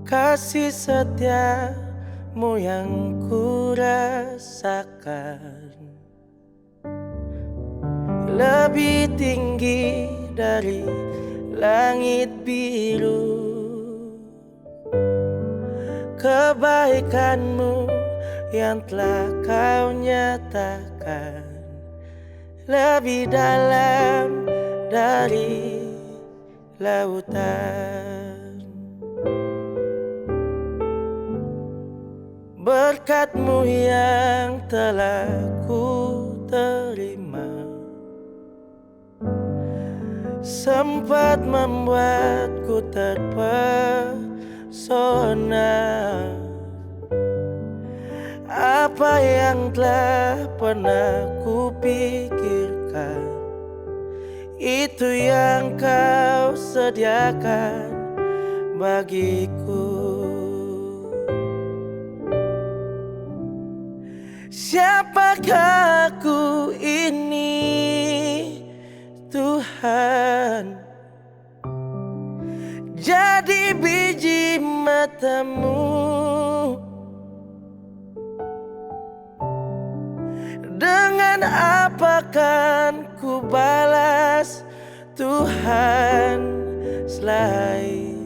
kasih setiamu yang ku rasakan lebih tinggi dari langit biru. Kebaikanmu yang telah kau nyatakan lebih dalam dari lautan. Berkat-Mu yang telah ku terima sempat membuatku terpesona. Apa yang telah pernah ku pikirkan, itu yang kau sediakan bagiku. Siapakah aku ini, Tuhan? Jadi biji mata-Mu. Dengan apa kan ku balas, Tuhan, selain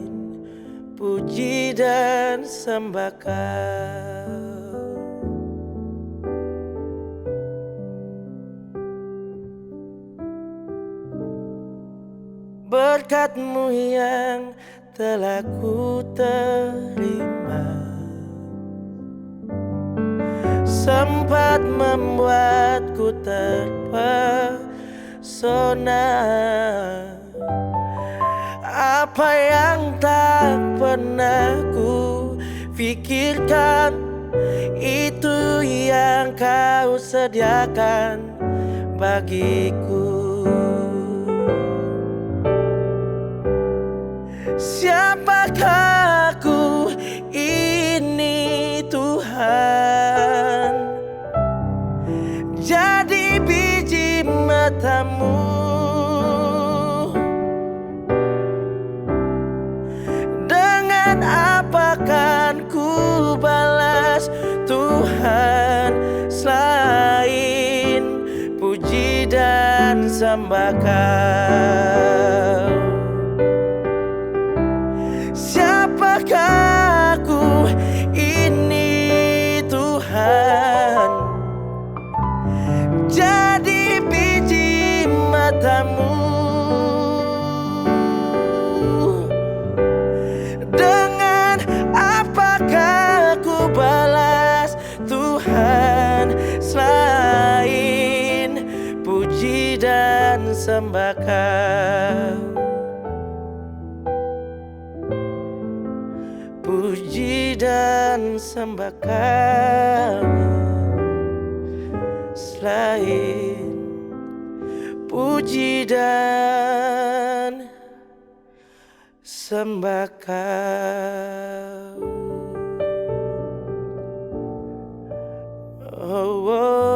puji dan sembah Kau. Berkat-Mu yang telah ku terima sempat membuatku terpesona. Apa yang tak pernah ku pikirkan, itu yang Kau sediakan bagiku. Siapakah aku ini, Tuhan? Jadi biji mata-Mu. Dengan apa kan ku balas, Tuhan, selain puji dan sembah Kau. Siapakah aku ini, Tuhan? Jadi biji mata-Mu. Dengan apakah ku balas, Tuhan, selain puji dan sembah Kau. Puji dan sembah Kau, selain puji dan sembah Kau. Oh, oh.